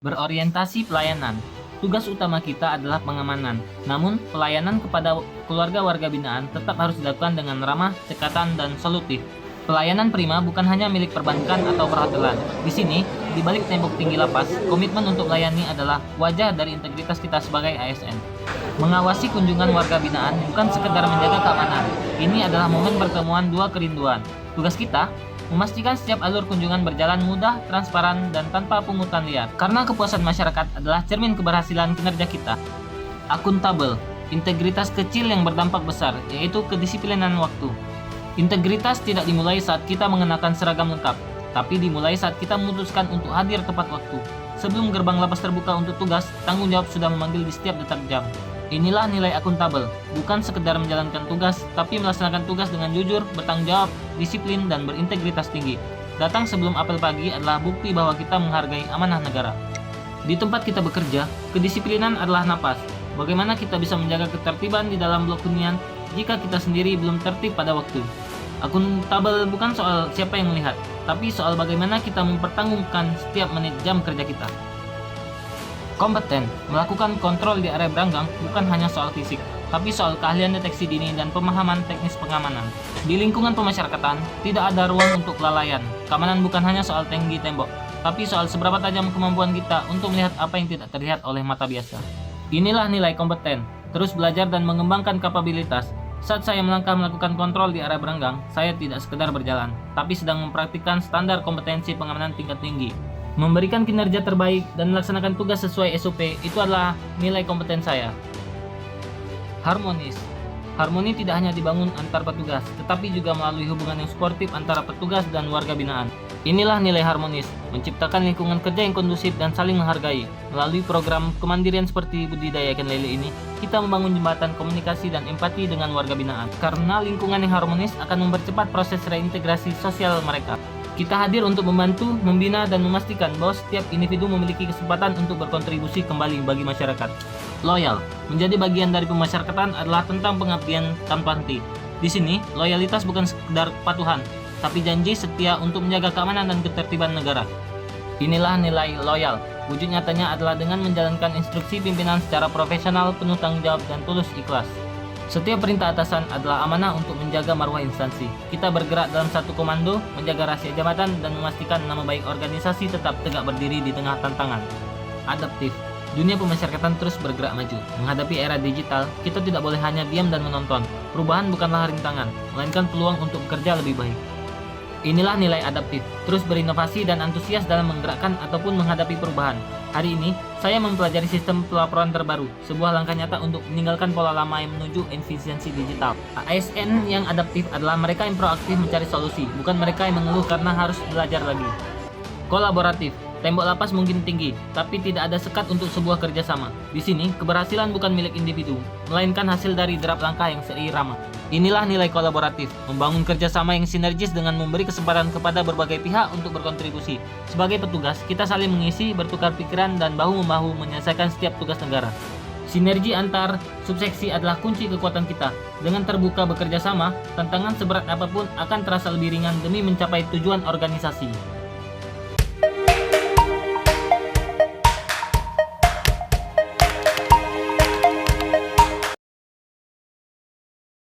Berorientasi pelayanan. Tugas utama kita adalah pengamanan. Namun, pelayanan kepada keluarga warga binaan tetap harus dilakukan dengan ramah, cekatan, dan solutif. Pelayanan prima bukan hanya milik perbankan atau perhotelan. Di sini, di balik tembok tinggi lapas, komitmen untuk melayani adalah wajah dari integritas kita sebagai ASN. Mengawasi kunjungan warga binaan bukan sekedar menjaga keamanan. Ini adalah momen pertemuan dua kerinduan. Tugas kita memastikan setiap alur kunjungan berjalan mudah, transparan, dan tanpa pungutan liar. Karena kepuasan masyarakat adalah cermin keberhasilan kinerja kita. Akuntabel, integritas kecil yang berdampak besar, yaitu kedisiplinan waktu. Integritas tidak dimulai saat kita mengenakan seragam lengkap, tapi dimulai saat kita memutuskan untuk hadir tepat waktu. Sebelum gerbang lapas terbuka untuk tugas, tanggung jawab sudah memanggil di setiap detak jam. Inilah nilai akuntabel, bukan sekedar menjalankan tugas, tapi melaksanakan tugas dengan jujur, bertanggung jawab, disiplin, dan berintegritas tinggi. Datang sebelum apel pagi adalah bukti bahwa kita menghargai amanah negara. Di tempat kita bekerja, kedisiplinan adalah napas. Bagaimana kita bisa menjaga ketertiban di dalam blok hunian jika kita sendiri belum tertib pada waktu? Akuntabel bukan soal siapa yang melihat, tapi soal bagaimana kita mempertanggungjawabkan setiap menit jam kerja kita. Kompeten, melakukan kontrol di area beranggang bukan hanya soal fisik, tapi soal keahlian deteksi dini dan pemahaman teknis pengamanan. Di lingkungan pemasyarakatan, tidak ada ruang untuk kelalaian. Keamanan bukan hanya soal tinggi tembok, tapi soal seberapa tajam kemampuan kita untuk melihat apa yang tidak terlihat oleh mata biasa. Inilah nilai kompeten, terus belajar dan mengembangkan kapabilitas. Saat saya melangkah melakukan kontrol di area beranggang, saya tidak sekedar berjalan, tapi sedang mempraktikkan standar kompetensi pengamanan tingkat tinggi. Memberikan kinerja terbaik dan melaksanakan tugas sesuai SOP itu adalah nilai kompeten saya. Harmonis. Harmoni tidak hanya dibangun antar petugas, tetapi juga melalui hubungan yang sportif antara petugas dan warga binaan. Inilah nilai harmonis, menciptakan lingkungan kerja yang kondusif dan saling menghargai. Melalui program kemandirian seperti budidaya ikan lele ini, kita membangun jembatan komunikasi dan empati dengan warga binaan. Karena lingkungan yang harmonis akan mempercepat proses reintegrasi sosial mereka. Kita hadir untuk membantu, membina, dan memastikan bahwa setiap individu memiliki kesempatan untuk berkontribusi kembali bagi masyarakat. Loyal, menjadi bagian dari pemasyarakatan adalah tentang pengabdian tanpa henti. Di sini, loyalitas bukan sekedar kepatuhan, tapi janji setia untuk menjaga keamanan dan ketertiban negara. Inilah nilai loyal. Wujud nyatanya adalah dengan menjalankan instruksi pimpinan secara profesional, penuh tanggung jawab, dan tulus ikhlas. Setiap perintah atasan adalah amanah untuk menjaga marwah instansi. Kita bergerak dalam satu komando, menjaga rahasia jabatan, dan memastikan nama baik organisasi tetap tegak berdiri di tengah tantangan. Adaptif. Dunia pemasyarakatan terus bergerak maju. Menghadapi era digital, kita tidak boleh hanya diam dan menonton. Perubahan bukanlah rintangan, melainkan peluang untuk bekerja lebih baik. Inilah nilai adaptif, terus berinovasi dan antusias dalam menggerakkan ataupun menghadapi perubahan. Hari ini, saya mempelajari sistem pelaporan terbaru, sebuah langkah nyata untuk meninggalkan pola lama yang menuju efisiensi digital. ASN yang adaptif adalah mereka yang proaktif mencari solusi, bukan mereka yang mengeluh karena harus belajar lagi. Kolaboratif. Tembok lapas mungkin tinggi, tapi tidak ada sekat untuk sebuah kerjasama. Di sini, keberhasilan bukan milik individu, melainkan hasil dari derap langkah yang seirama. Inilah nilai kolaboratif, membangun kerjasama yang sinergis dengan memberi kesempatan kepada berbagai pihak untuk berkontribusi. Sebagai petugas, kita saling mengisi, bertukar pikiran, dan bahu-membahu menyelesaikan setiap tugas negara. Sinergi antar subseksi adalah kunci kekuatan kita. Dengan terbuka bekerja sama, tantangan seberat apapun akan terasa lebih ringan demi mencapai tujuan organisasi.